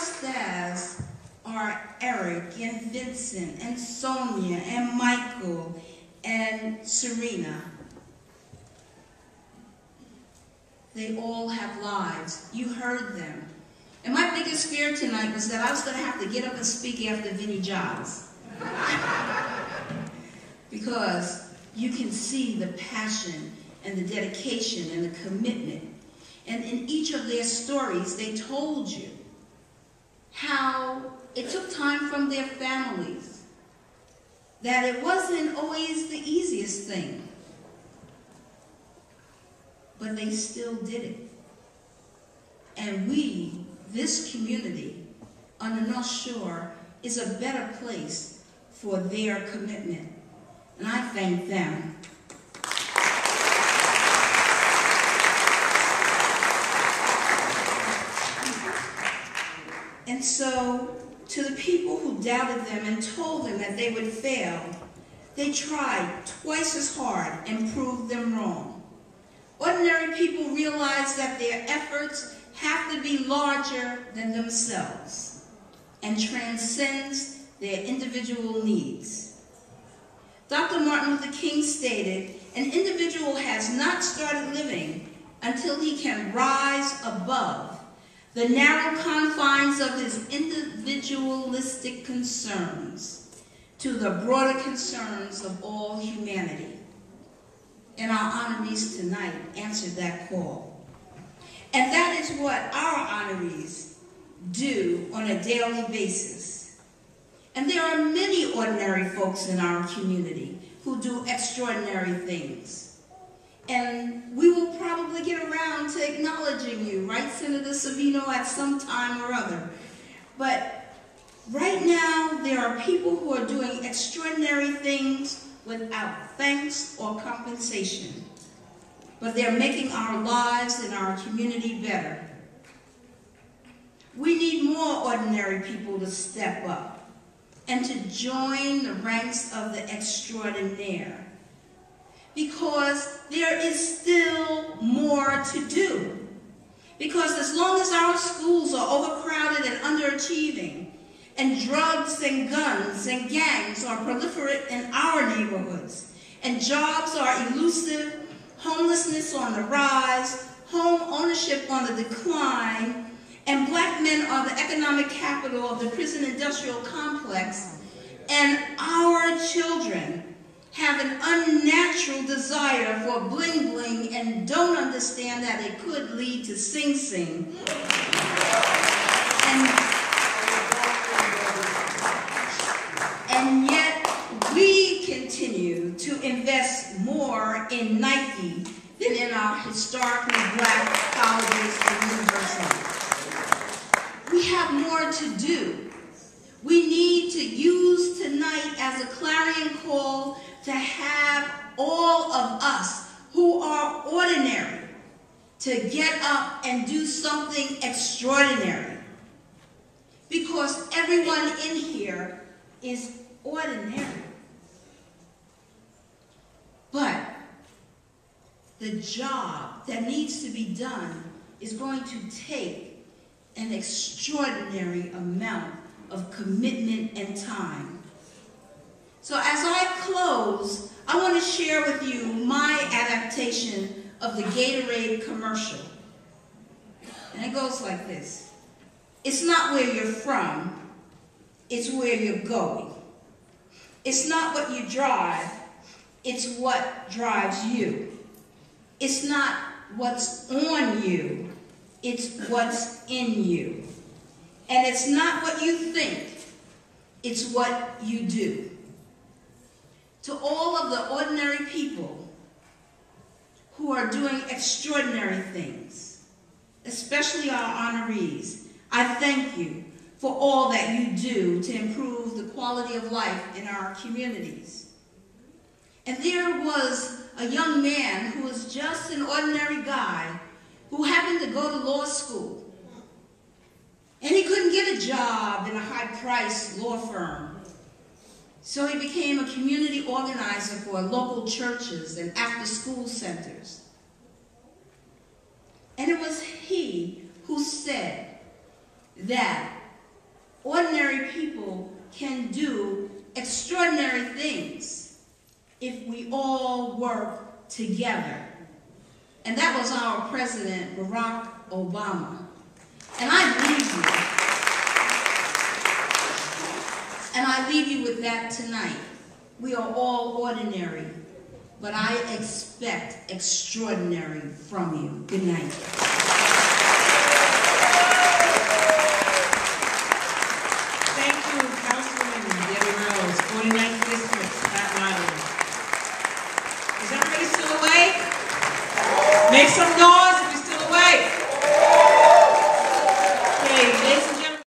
just as are Eric and Vincent and Sonia and Michael and Serena. They all have lives. You heard them. And my biggest fear tonight was that I was going to have to get up and speak after Vinnie Giles. Because you can see the passion and the dedication and the commitment. And in each of their stories, they told you how it took time from their families, that it wasn't always the easiest thing, but they still did it. And we, this community on the North Shore, is a better place for their commitment. And I thank them. And so, to the people who doubted them and told them that they would fail, they tried twice as hard and proved them wrong. Ordinary people realize that their efforts have to be larger than themselves and transcends their individual needs. Dr. Martin Luther King stated, "An individual has not started living until he can rise above the narrow confines of his individualistic concerns to the broader concerns of all humanity." And our honorees tonight answered that call. And that is what our honorees do on a daily basis. And there are many ordinary folks in our community who do extraordinary things. And we will probably get around to acknowledging you, right, Senator Savino, at some time or other. But right now, there are people who are doing extraordinary things without thanks or compensation. But they're making our lives and our community better. We need more ordinary people to step up and to join the ranks of the extraordinaire, because there is still more to do. Because as long as our schools are overcrowded and underachieving, and drugs and guns and gangs are proliferate in our neighborhoods, and jobs are elusive, homelessness on the rise, home ownership on the decline, and black men are the economic capital of the prison industrial complex, and our children have an unnatural desire for bling bling and don't understand that it could lead to Sing Sing. And yet we continue to invest more in Nike than in our historically black colleges and universities. We have more to do. We need to use tonight as a clarion call to have all of us who are ordinary to get up and do something extraordinary. Because everyone in here is ordinary. But the job that needs to be done is going to take an extraordinary amount of commitment and time. So as I close, I want to share with you my adaptation of the Gatorade commercial. And it goes like this. It's not where you're from, it's where you're going. It's not what you drive, it's what drives you. It's not what's on you, it's what's in you. And it's not what you think, it's what you do. To all of the ordinary people who are doing extraordinary things, especially our honorees, I thank you for all that you do to improve the quality of life in our communities. And there was a young man who was just an ordinary guy who happened to go to law school. And he couldn't get a job in a high-priced law firm. So he became a community organizer for local churches and after-school centers. And it was he who said that people can do extraordinary things if we all work together. And that was our President, Barack Obama. And I leave you with that tonight. We are all ordinary, but I expect extraordinary from you. Good night.